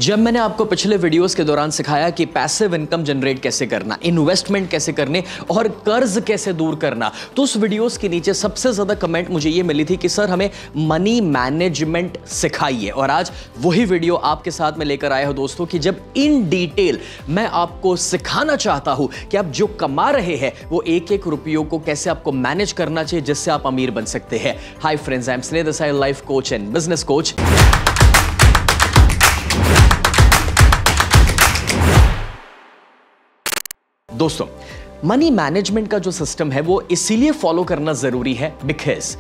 जब मैंने आपको पिछले वीडियोस के दौरान सिखाया कि पैसिव इनकम जनरेट कैसे करना, इन्वेस्टमेंट कैसे करने और कर्ज कैसे दूर करना, तो उस वीडियोस के नीचे सबसे ज्यादा कमेंट मुझे ये मिली थी कि सर हमें मनी मैनेजमेंट सिखाइए। और आज वही वीडियो आपके साथ में लेकर आया हूं दोस्तों कि जब इन डिटेल मैं आपको सिखाना चाहता हूं कि आप जो कमा रहे हैं वो एक एक रुपयों को कैसे आपको मैनेज करना चाहिए जिससे आप अमीर बन सकते हैं। हाय फ्रेंड्स, आई एम स्नेह Desai, life coach and business coach. दोस्तों, मनी मैनेजमेंट का जो सिस्टम है वो इसीलिए फॉलो करना जरूरी है बिकॉज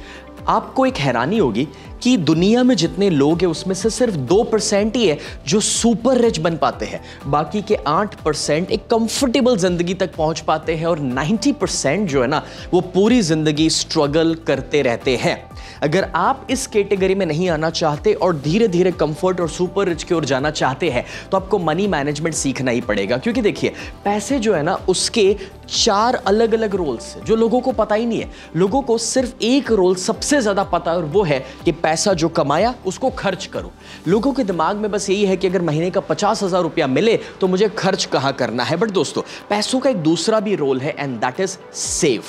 आपको एक हैरानी होगी कि दुनिया में जितने लोग हैं उसमें से सिर्फ 2% ही है जो सुपर रिच बन पाते हैं। बाकी के 8% एक कंफर्टेबल जिंदगी तक पहुंच पाते हैं और 90% जो है ना वो पूरी जिंदगी स्ट्रगल करते रहते हैं। अगर आप इस कैटेगरी में नहीं आना चाहते और धीरे धीरे कंफर्ट और सुपर रिच की ओर जाना चाहते हैं तो आपको मनी मैनेजमेंट सीखना ही पड़ेगा। क्योंकि देखिए, पैसे जो है ना उसके 4 अलग अलग रोल्स जो लोगों को पता ही नहीं है। लोगों को सिर्फ एक रोल सबसे ज्यादा पता है और वो है कि पैसा जो कमाया उसको खर्च करो। लोगों के दिमाग में बस यही है कि अगर महीने का 50,000 रुपया मिले तो मुझे खर्च कहां करना है। बट दोस्तों, पैसों का एक दूसरा भी रोल है and that is save.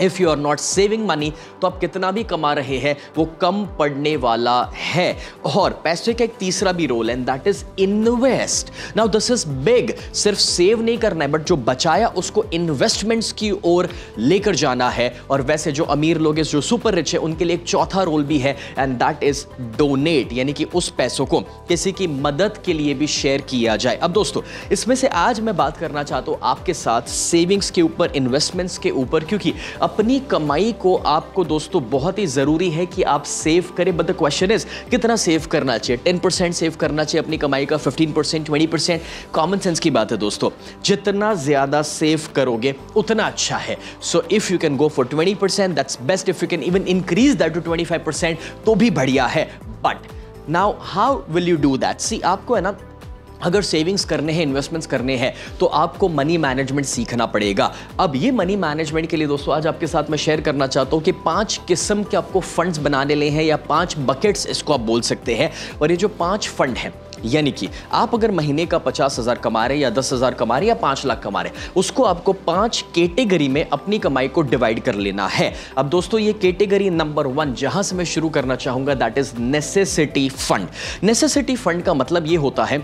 If you are not saving money तो आप कितना भी कमा रहे हैं वो कम पड़ने वाला है। और पैसे का एक तीसरा भी रोल है and that is invest. Now this is big. सिर्फ सेव नहीं करना है बट जो बचाया उसको इन्वेस्टमेंट्स की ओर लेकर जाना है। और वैसे जो अमीर लोग हैं, जो सुपर रिच है, उनके लिए एक चौथा रोल भी है एंड दैट इज डोनेट, यानी कि उस पैसों को किसी की मदद के लिए भी शेयर किया जाए। अब दोस्तों, इसमें से आज मैं बात करना चाहता हूं आपके साथ सेविंग्स के ऊपर, इन्वेस्टमेंट्स के ऊपर, क्योंकि अपनी कमाई को आपको दोस्तों बहुत ही जरूरी है कि आप सेव करें। बट द क्वेश्चन इज कितना सेव करना चाहिए? 10% सेव करना चाहिए अपनी कमाई का, 15%, 20%? कॉमन सेंस की बात है दोस्तों, जितना ज्यादा सेव करोगे उतना अच्छा है। So if you can go for 20% that's best. If you can even increase that to 25% तो भी बढ़िया है। But now how will you do that? See, आपको है ना, अगर सेविंग्स करने हैं, इन्वेस्टमेंट्स करने हैं तो आपको मनी मैनेजमेंट सीखना पड़ेगा। अब ये मनी मैनेजमेंट के लिए दोस्तों आज आपके साथ मैं शेयर करना चाहता हूं कि 5 किस्म के आपको फंड्स बनाने ले हैं या 5 बकेट्स इसको आप बोल सकते हैं। और ये जो 5 फंड हैं, यानी कि आप अगर महीने का 50,000 कमा रहे हैं या 10,000 कमा रहे हैं या 5 लाख कमा रहे हैं, उसको आपको 5 कैटेगरी में अपनी कमाई को डिवाइड कर लेना है। अब दोस्तों, ये कैटेगरी नंबर 1 जहां से मैं शुरू करना चाहूंगा that is necessity fund. Necessity fund का मतलब ये होता है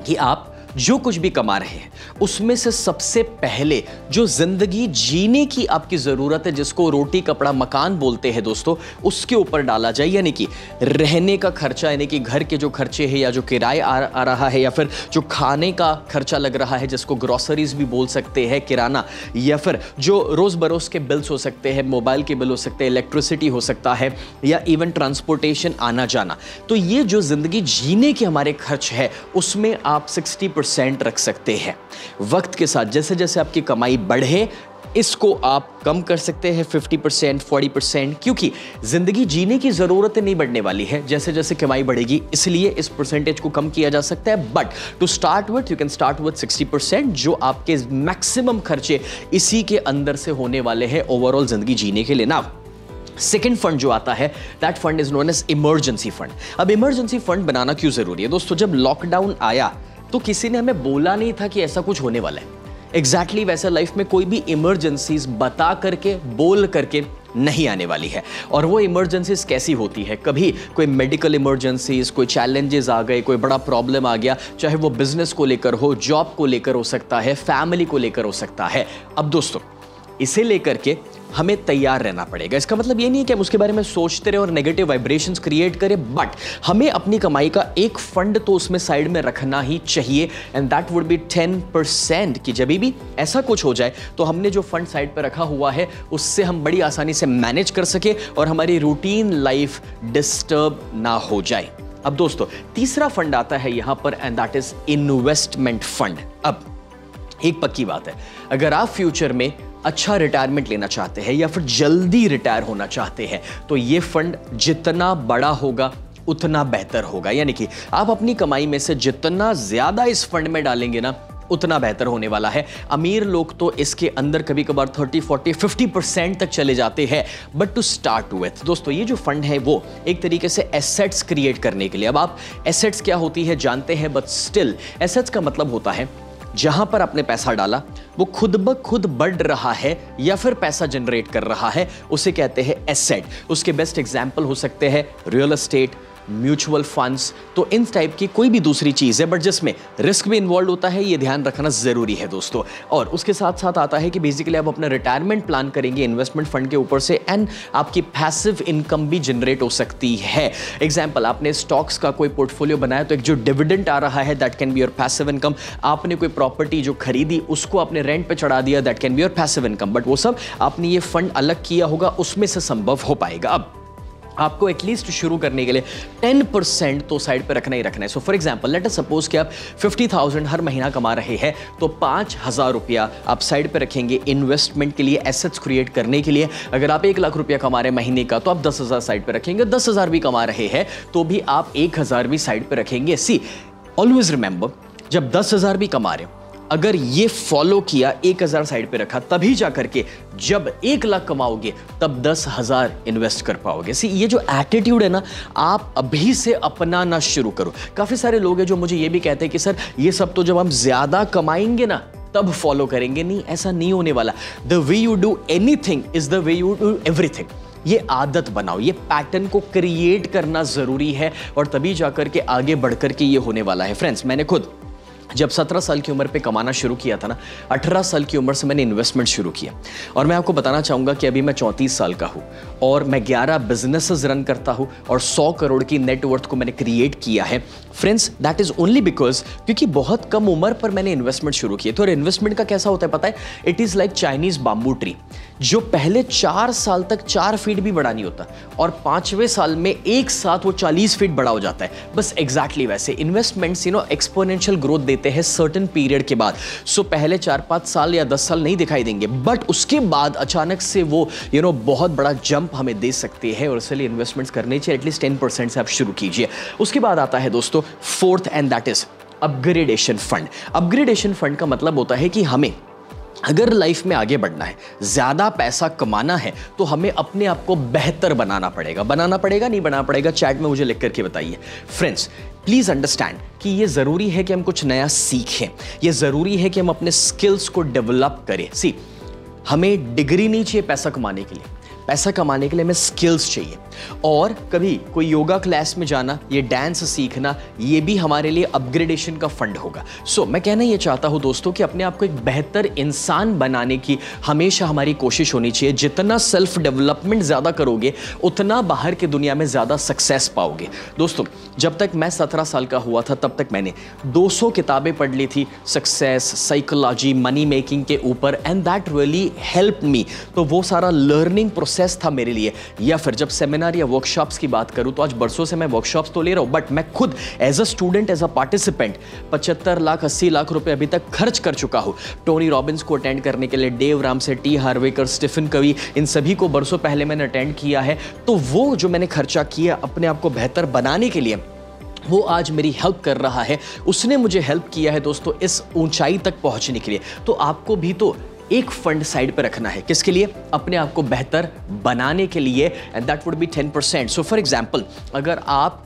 कि आप जो कुछ भी कमा रहे हैं उसमें से सबसे पहले जो जिंदगी जीने की आपकी जरूरत है, जिसको रोटी कपड़ा मकान बोलते हैं दोस्तों, उसके ऊपर डाला जाए। यानी कि रहने का खर्चा, यानी कि घर के जो खर्चे हैं या जो किराया आ रहा है या फिर जो खाने का खर्चा लग रहा है जिसको ग्रोसरीज भी बोल सकते हैं, किराना, या फिर जो रोज बरोज के बिल्स हो सकते हैं, मोबाइल के बिल हो सकते हैं, इलेक्ट्रिसिटी हो सकता है या इवन ट्रांसपोर्टेशन आना जाना। तो ये जो जिंदगी जीने के हमारे खर्च है उसमें आप 60% रख सकते हैं। वक्त के साथ जैसे जैसे आपकी कमाई बढ़े इसको आप कम कर सकते हैं 50%, 40%, क्योंकि जिंदगी जीने की जरूरतें नहीं बढ़ने वाली है जैसे जैसे कमाई बढ़ेगी, इसलिए इस परसेंटेज को कम किया जा सकता है। But to start with you can start with 60%, जो आपके मैक्सिमम खर्चे इसी के अंदर से होने वाले हैं ओवरऑल जिंदगी जीने के लिए। ना, सेकेंड फंड जो आता है that fund is known as emergency fund. अब इमरजेंसी फंड बनाना क्यों जरूरी है दोस्तों? जब लॉकडाउन आया तो किसी ने हमें बोला नहीं था कि ऐसा कुछ होने वाला है। एग्जैक्टली वैसा लाइफ में कोई भी इमरजेंसीज बता करके, बोल करके नहीं आने वाली है। और वो इमरजेंसीज कैसी होती है? कभी कोई मेडिकल इमरजेंसीज, कोई चैलेंजेस आ गए, कोई बड़ा प्रॉब्लम आ गया, चाहे वो बिजनेस को लेकर हो, जॉब को लेकर हो सकता है, फैमिली को लेकर हो सकता है। अब दोस्तों, इसे लेकर के हमें तैयार रहना पड़ेगा। इसका मतलब ये नहीं है कि हम उसके बारे में सोचते रहे और नेगेटिव वाइब्रेशंस क्रिएट करें, बट हमें अपनी कमाई का एक फंड तो उसमें साइड में रखना ही चाहिए एंड दैट वुड बी 10%, कि जब भी ऐसा कुछ हो जाए तो हमने जो फंड साइड पर रखा हुआ है उससे हम बड़ी आसानी से मैनेज कर सके और हमारी रूटीन लाइफ डिस्टर्ब ना हो जाए। अब दोस्तों, तीसरा फंड आता है यहां पर and that is investment fund. अब एक पक्की बात है, अगर आप फ्यूचर में अच्छा रिटायरमेंट लेना चाहते हैं या फिर जल्दी रिटायर होना चाहते हैं तो ये फंड जितना बड़ा होगा उतना बेहतर होगा। यानी कि आप अपनी कमाई में से जितना ज्यादा इस फंड में डालेंगे ना उतना बेहतर होने वाला है। अमीर लोग तो इसके अंदर कभी कभार 30, 40, 50% तक चले जाते हैं। बट टू स्टार्ट विथ दोस्तों, ये जो फंड है वो एक तरीके से एसेट्स क्रिएट करने के लिए, अब आप एसेट्स क्या होती है जानते हैं, बट स्टिल एसेट्स का मतलब होता है जहां पर आपने पैसा डाला वो खुद ब खुद बढ़ रहा है या फिर पैसा जनरेट कर रहा है, उसे कहते हैं एसेट। उसके बेस्ट एग्जांपल हो सकते हैं रियल एस्टेट, म्यूचुअल फंड्स, तो इन टाइप की कोई भी दूसरी चीज है बट जिसमें रिस्क भी इन्वॉल्व होता है, ये ध्यान रखना जरूरी है दोस्तों। और उसके साथ साथ आता है कि बेसिकली आप अपना रिटायरमेंट प्लान करेंगे इन्वेस्टमेंट फंड के ऊपर से एंड आपकी पैसिव इनकम भी जनरेट हो सकती है। एग्जांपल, आपने स्टॉक्स का कोई पोर्टफोलियो बनाया तो एक जो डिविडेंड आ रहा है that can be your passive income. आपने कोई प्रॉपर्टी जो खरीदी उसको आपने रेंट पे चढ़ा दिया, that can be your passive income. But वो सब आपने ये फंड अलग किया होगा, उसमें से संभव हो पाएगा। अब आपको एटलीस्ट शुरू करने के लिए 10% तो साइड पे रखना ही रखना है। So for example let us suppose कि आप 50,000 हर महीना कमा रहे हैं, तो 5,000 रुपया आप साइड पे रखेंगे इन्वेस्टमेंट के लिए, एसेट्स क्रिएट करने के लिए। अगर आप 1 लाख रुपया कमा रहे हैं महीने का तो आप 10,000 साइड पे रखेंगे। 10,000 भी कमा रहे हैं तो भी आप 1,000 भी साइड पे रखेंगे। सी ऑलवेज रिमेंबर, जब 10,000 भी कमा रहे हो, अगर ये फॉलो किया, 1,000 साइड पे रखा, तभी जाकर के जब 1 लाख कमाओगे तब 10,000 इन्वेस्ट कर पाओगे। सी ये जो एटीट्यूड है ना, आप अभी से अपनाना शुरू करो। काफी सारे लोग हैं जो मुझे ये भी कहते हैं कि सर ये सब तो जब हम ज्यादा कमाएंगे ना तब फॉलो करेंगे। नहीं, ऐसा नहीं होने वाला। The way you do anything is the way you do everything. ये आदत बनाओ, ये पैटर्न को क्रिएट करना जरूरी है और तभी जाकर के आगे बढ़कर के ये होने वाला है। फ्रेंड्स, मैंने खुद जब 17 साल की उम्र पे कमाना शुरू किया था ना, 18 साल की उम्र से मैंने इन्वेस्टमेंट शुरू किया। और मैं आपको बताना चाहूँगा कि अभी मैं 34 साल का हूँ और मैं 11 बिजनेसेस रन करता हूँ और 100 करोड़ की नेटवर्थ को मैंने क्रिएट किया है। Friends, that is only because क्योंकि बहुत कम उम्र पर मैंने इन्वेस्टमेंट शुरू किया। तो इन्वेस्टमेंट का कैसा होता है पता है? It is like Chinese bamboo tree, जो पहले 4 साल तक 4 फीट भी बड़ा नहीं होता और 5वें साल में एक साथ वो 40 फीट बड़ा हो जाता है। बस एग्जैक्टली वैसे इन्वेस्टमेंट्स एक्सपोनेंशियल ग्रोथ देते हैं सर्टेन पीरियड के बाद। सो पहले 4-5 साल या 10 साल नहीं दिखाई देंगे, बट उसके बाद अचानक से वो बहुत बड़ा जंप हमें दे सकते हैं और इसलिए इन्वेस्टमेंट्स करने चाहिए। एटलीस्ट 10% से आप शुरू कीजिए। उसके बाद आता है दोस्तों 4th and that is upgradation fund. Upgradation fund का मतलब होता है कि हमें अगर लाइफ में आगे बढ़ना है, ज्यादा पैसा कमाना है, तो हमें अपने आप को बेहतर बनाना पड़ेगा। नहीं बनाना पड़ेगा, चैट में मुझे लिख करके बताइए। फ्रेंड्स, प्लीज अंडरस्टैंड कि ये जरूरी है कि हम कुछ नया सीखें, ये जरूरी है कि हम अपने स्किल्स को डेवलप करें। सी, हमें डिग्री नहीं चाहिए पैसा कमाने के लिए, पैसा कमाने के लिए हमें स्किल्स चाहिए। और कभी कोई योगा क्लास में जाना, ये डांस सीखना, ये भी हमारे लिए अपग्रेडेशन का फंड होगा। सो मैं कहना ये चाहता हूं दोस्तों कि अपने आप को एक बेहतर इंसान बनाने की हमेशा हमारी कोशिश होनी चाहिए। जितना सेल्फ डेवलपमेंट ज्यादा करोगे उतना बाहर की दुनिया में ज्यादा सक्सेस पाओगे। दोस्तों, जब तक मैं 17 साल का हुआ था तब तक मैंने 200 किताबें पढ़ ली थी सक्सेस, साइकोलॉजी, मनी मेकिंग के ऊपर, and that really help me. तो वो सारा लर्निंग प्रोसेस था मेरे लिए। या फिर जब सेमिनार या वर्कशॉप्स की बात करूं तो आज बरसों से मैं वर्कशॉप्स तो ले रहा हूं, बट मैं खुद as a student, as a participant 75 lakh 80 lakh रुपए अभी तक खर्च कर चुका हूं टोनी रॉबिन्स को अटेंड करने के लिए, डेव रामसे, टी हार्वेकर, स्टीफन कवी, इन सभी को बरसों पहले मैंने अटेंड किया है। तो वो जो मैंने खर्चा किया अपने आप को बेहतर बनाने के लिए, वो आज मेरी हेल्प कर रहा है। उसने मुझे हेल्प किया है दोस्तों इस ऊंचाई तक पहुंचने के लिए। तो आपको भी तो एक फंड साइड पे रखना है। किसके लिए? अपने आप को बेहतर बनाने के लिए, and that would be 10%। So for example, अगर आप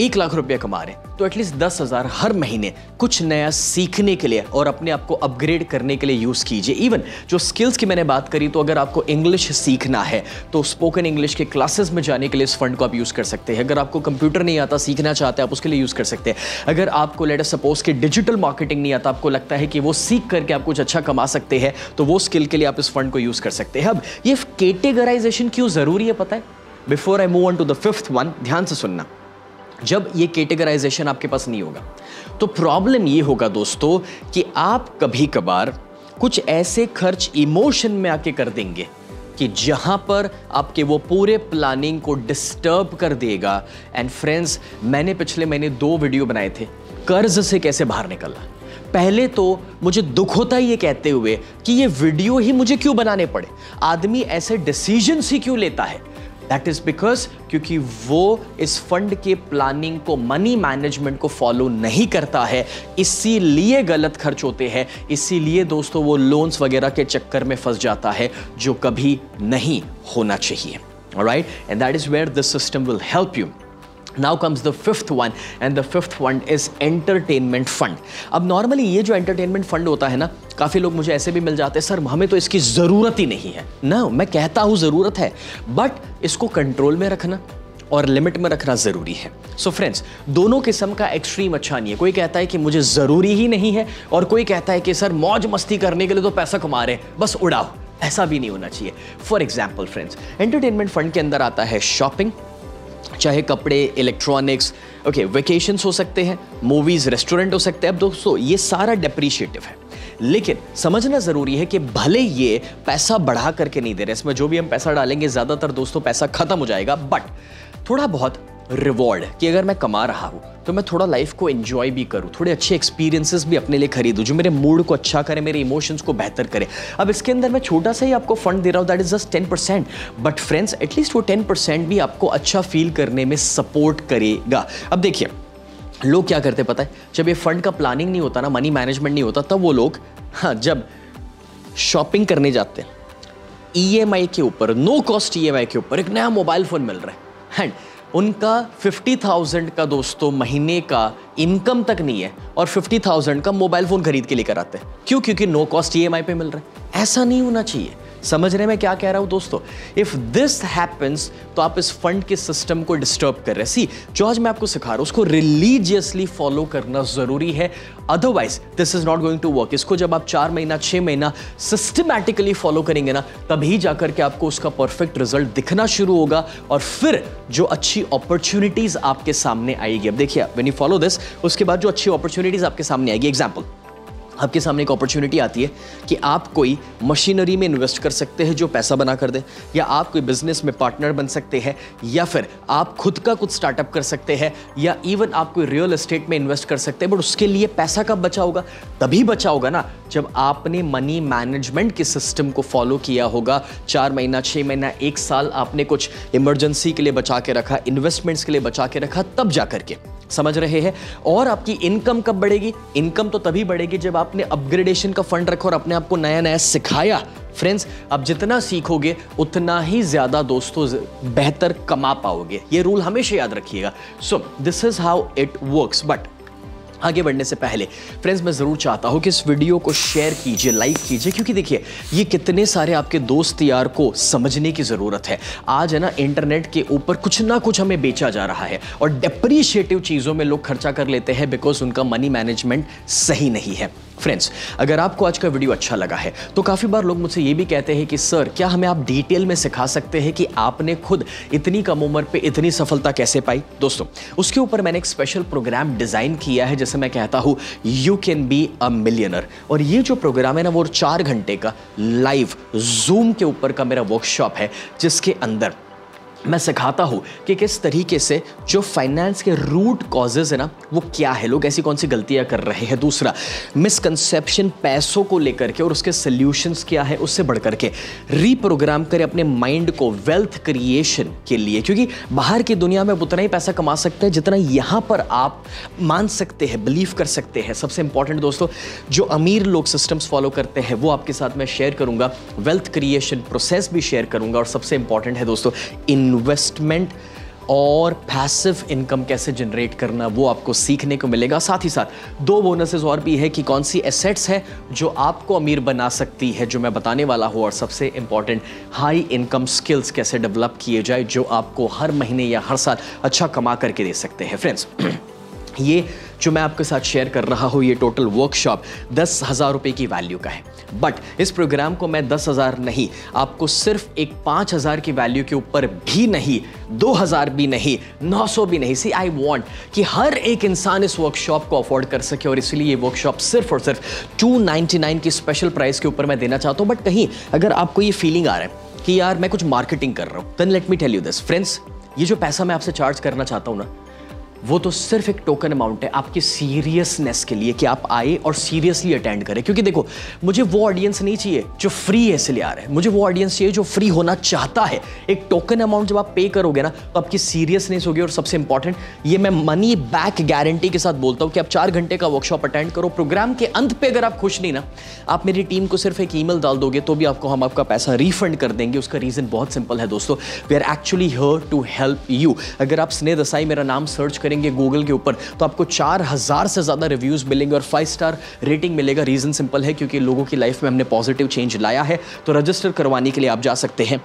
1 लाख रुपया कमा रहे हैं तो एटलीस्ट 10,000 हर महीने कुछ नया सीखने के लिए और अपने आप को अपग्रेड करने के लिए यूज कीजिए। इवन जो स्किल्स की मैंने बात करी, तो अगर आपको इंग्लिश सीखना है तो स्पोकन इंग्लिश के क्लासेस में जाने के लिए इस फंड को आप यूज कर सकते हैं। अगर आपको कंप्यूटर नहीं आता, सीखना चाहते हैं, आप उसके लिए यूज कर सकते हैं। अगर आपको लेट अस सपोज कि डिजिटल मार्केटिंग नहीं आता, आपको लगता है कि वो सीख करके आप कुछ अच्छा कमा सकते हैं, तो वो स्किल के लिए आप इस फंड को यूज कर सकते हैं। अब ये कैटेगराइजेशन क्यों जरूरी है पता है? Before I move on to the 5th one, ध्यान से सुनना। जब ये कैटेगराइजेशन आपके पास नहीं होगा तो प्रॉब्लम ये होगा दोस्तों कि आप कभी कभार कुछ ऐसे खर्च इमोशन में आके कर देंगे कि जहां पर आपके वो पूरे प्लानिंग को डिस्टर्ब कर देगा। एंड फ्रेंड्स, मैंने पिछले महीने 2 वीडियो बनाए थे कर्ज से कैसे बाहर निकलना। पहले तो मुझे दुख होता है ये कहते हुए कि ये वीडियो ही मुझे क्यों बनाने पड़े, आदमी ऐसे डिसीजंस ही क्यों लेता है। दैट इज बिकॉज क्योंकि वो इस फंड के प्लानिंग को, मनी मैनेजमेंट को फॉलो नहीं करता है, इसीलिए गलत खर्च होते हैं, इसीलिए दोस्तों वो लोन्स वगैरह के चक्कर में फंस जाता है जो कभी नहीं होना चाहिए. Alright, and that is where this system will help you. Now comes the fifth one, and the fifth one is entertainment fund. अब नॉर्मली ये जो entertainment fund होता है ना, काफ़ी लोग मुझे ऐसे भी मिल जाते हैं, सर हमें तो इसकी ज़रूरत ही नहीं है ना. मैं कहता हूँ ज़रूरत है, बट इसको कंट्रोल में रखना और लिमिट में रखना ज़रूरी है. सो फ्रेंड्स, दोनों किस्म का एक्सट्रीम अच्छा नहीं है. कोई कहता है कि मुझे ज़रूरी ही नहीं है, और कोई कहता है कि सर मौज मस्ती करने के लिए तो पैसा कमा रहे हैं, बस उड़ाओ. ऐसा भी नहीं होना चाहिए. For example friends, entertainment fund के अंदर आता है शॉपिंग, चाहे कपड़े, इलेक्ट्रॉनिक्स, ओके, वेकेशंस हो सकते हैं, मूवीज, रेस्टोरेंट हो सकते हैं. अब दोस्तों ये सारा डेप्रिशिएटिव है, लेकिन समझना जरूरी है कि भले ये पैसा बढ़ा करके नहीं दे रहे, इसमें जो भी हम पैसा डालेंगे ज्यादातर दोस्तों पैसा खत्म हो जाएगा, बट थोड़ा बहुत रिवॉर्ड कि अगर मैं कमा रहा हूं तो मैं थोड़ा लाइफ को एंजॉय भी करूं, थोड़े अच्छे एक्सपीरियंसेस भी अपने लिए खरीदूं जो मेरे मूड को अच्छा करे, मेरे इमोशंस को बेहतर करे. अब इसके अंदर मैं छोटा सा ही आपको फंड दे रहा हूं, that is just 10%, but friends at least वो 10% भी आपको अच्छा फील करने में सपोर्ट करेगा. अब देखिए लोग क्या करते पता है, जब ये फंड का प्लानिंग नहीं होता ना, मनी मैनेजमेंट नहीं होता, तब वो लोग जब शॉपिंग करने जाते हैं EMI के ऊपर, नो कॉस्ट EMI के ऊपर एक नया मोबाइल फोन मिल रहा है, एंड उनका 50,000 का दोस्तों महीने का इनकम तक नहीं है, और 50,000 का मोबाइल फोन खरीद के लेकर आते हैं. क्यों? क्योंकि नो कॉस्ट EMI पे मिल रहा है. ऐसा नहीं होना चाहिए. समझ रहे मैं क्या कह रहा हूं दोस्तों? इफ दिस हैपेंस तो आप इस फंड के सिस्टम को डिस्टर्ब कर रहे हैं. सी, जो आज मैं आपको सिखा रहा हूं उसको रिलीजियसली फॉलो करना जरूरी है, otherwise this is not going to work. इसको जब आप 4 महीना 6 महीना सिस्टमैटिकली फॉलो करेंगे ना, तभी जाकर के आपको उसका परफेक्ट रिजल्ट दिखना शुरू होगा, और फिर जो अच्छी अपॉर्चुनिटीज आपके सामने आएगी. अब देखिए, व्हेन यू फॉलो दिस, उसके बाद जो अच्छी अपॉर्चुनिटीज आपके सामने आएगी. एग्जांपल, आपके सामने एक अपॉर्चुनिटी आती है कि आप कोई मशीनरी में इन्वेस्ट कर सकते हैं जो पैसा बना कर दे, या आप कोई बिजनेस में पार्टनर बन सकते हैं, या फिर आप खुद का कुछ स्टार्टअप कर सकते हैं, या इवन आप कोई रियल एस्टेट में इन्वेस्ट कर सकते हैं. बट उसके लिए पैसा कब बचा होगा? तभी बचा होगा ना जब आपने मनी मैनेजमेंट के सिस्टम को फॉलो किया होगा. 4 महीना 6 महीना 1 साल आपने कुछ इमरजेंसी के लिए बचा के रखा, इन्वेस्टमेंट्स के लिए बचा के रखा, तब जाकर के. समझ रहे हैं? और आपकी इनकम कब बढ़ेगी? इनकम तो तभी बढ़ेगी जब आपने अपग्रेडेशन का फंड रखा और अपने आप को नया नया सिखाया. फ्रेंड्स, आप जितना सीखोगे उतना ही ज्यादा दोस्तों बेहतर कमा पाओगे. ये रूल हमेशा याद रखिएगा. So this is how it works. But आगे बढ़ने से पहले फ्रेंड्स, मैं जरूर चाहता हूं कि इस वीडियो को शेयर कीजिए, लाइक कीजिए, क्योंकि देखिए ये कितने सारे आपके दोस्त यार को समझने की जरूरत है. आज है ना, इंटरनेट के ऊपर कुछ ना कुछ हमें बेचा जा रहा है, और डेप्रिशिएटिव चीजों में लोग खर्चा कर लेते हैं बिकॉज उनका मनी मैनेजमेंट सही नहीं है. फ्रेंड्स, अगर आपको आज का वीडियो अच्छा लगा है तो काफ़ी बार लोग मुझसे ये भी कहते हैं कि सर क्या हमें आप डिटेल में सिखा सकते हैं कि आपने खुद इतनी कम उम्र पे इतनी सफलता कैसे पाई. दोस्तों, उसके ऊपर मैंने एक स्पेशल प्रोग्राम डिज़ाइन किया है, जैसे मैं कहता हूँ you can be a millionaire. और ये जो प्रोग्राम है ना, वो 4 घंटे का लाइव जूम के ऊपर का मेरा वर्कशॉप है, जिसके अंदर मैं सिखाता हूँ कि किस तरीके से जो फाइनेंस के रूट कॉजेज है ना, वो क्या है, लोग ऐसी कौन सी गलतियाँ कर रहे हैं. दूसरा, मिसकंसेप्शन पैसों को लेकर के और उसके सल्यूशंस क्या है, उससे बढ़कर के रीप्रोग्राम करें अपने माइंड को वेल्थ क्रिएशन के लिए. क्योंकि बाहर की दुनिया में उतना ही पैसा कमा सकते हैं जितना यहाँ पर आप मान सकते हैं, बिलीव कर सकते हैं. सबसे इंपॉर्टेंट दोस्तों, जो अमीर लोग सिस्टम्स फॉलो करते हैं वो आपके साथ मैं शेयर करूँगा, वेल्थ क्रिएशन प्रोसेस भी शेयर करूँगा, और सबसे इंपॉर्टेंट है दोस्तों इन्वेस्टमेंट और पैसिव इनकम कैसे जनरेट करना, वो आपको सीखने को मिलेगा. साथ ही साथ 2 बोनसेस और भी है कि कौन सी एसेट्स है जो आपको अमीर बना सकती है, जो मैं बताने वाला हूँ. और सबसे इंपॉर्टेंट, हाई इनकम स्किल्स कैसे डेवलप किए जाए जो आपको हर महीने या हर साल अच्छा कमा करके दे सकते हैं. फ्रेंड्स, ये जो मैं आपके साथ शेयर कर रहा हूँ, ये टोटल वर्कशॉप 10,000 रुपये की वैल्यू का है. बट इस प्रोग्राम को मैं 10,000 नहीं, आपको सिर्फ एक 5,000 की वैल्यू के ऊपर भी नहीं, 2,000 भी नहीं, 900 भी नहीं. सी, आई वॉन्ट कि हर एक इंसान इस वर्कशॉप को अफोर्ड कर सके, और इसलिए ये वर्कशॉप सिर्फ और सिर्फ 299 की स्पेशल प्राइस के ऊपर मैं देना चाहता हूँ. बट कहीं अगर आपको ये फीलिंग आ रहा है कि यार मैं कुछ मार्केटिंग कर रहा हूँ, then let me tell you this friends, ये जो पैसा मैं आपसे चार्ज करना चाहता हूँ ना, वो तो सिर्फ एक टोकन अमाउंट है आपकी सीरियसनेस के लिए कि आप आए और सीरियसली अटेंड करें। क्योंकि देखो, मुझे वो ऑडियंस नहीं चाहिए जो फ्री है इसलिए आ रहा है, मुझे वो ऑडियंस चाहिए जो फ्री होना चाहता है। एक टोकन अमाउंट जब आप पे करोगे ना तो आपकी सीरियसनेस होगी, और सबसे इंपॉर्टेंट ये मैं मनी बैक गारंटी के साथ बोलता हूं कि आप 4 घंटे का वर्कशॉप अटेंड करो, प्रोग्राम के अंत पे अगर आप खुश नहीं ना, आप मेरी टीम को सिर्फ एक ईमेल डाल दोगे तो भी हम आपका पैसा रिफंड कर देंगे। उसका रीजन बहुत सिंपल है दोस्तों, we are actually here to help you. अगर आप स्नेह देसाई मेरा नाम सर्च करेंगे गूगल के ऊपर तो आपको 4000 से ज्यादा रिव्यूज मिलेंगे और 5 स्टार रेटिंग मिलेगा। रीजन सिंपल है, क्योंकि लोगों की लाइफ में हमने पॉजिटिव चेंज लाया है। तो रजिस्टर करवाने के लिए आप जा सकते हैं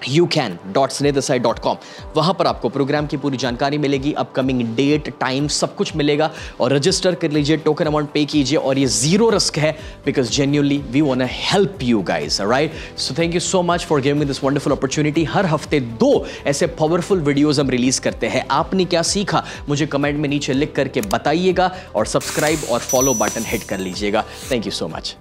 youcan.snehadesai.com। वहां पर आपको प्रोग्राम की पूरी जानकारी मिलेगी, अपकमिंग डेट, टाइम, सब कुछ मिलेगा। और रजिस्टर कर लीजिए, टोकन अमाउंट पे कीजिए, और ये जीरो रिस्क है because genuinely we want to help you guys, right? So thank you so much for giving me this wonderful opportunity. हर हफ्ते 2 ऐसे पावरफुल वीडियोस हम रिलीज करते हैं। आपने क्या सीखा मुझे कमेंट में नीचे लिख करके बताइएगा, और सब्सक्राइब और फॉलो बटन हिट कर लीजिएगा। Thank you so much.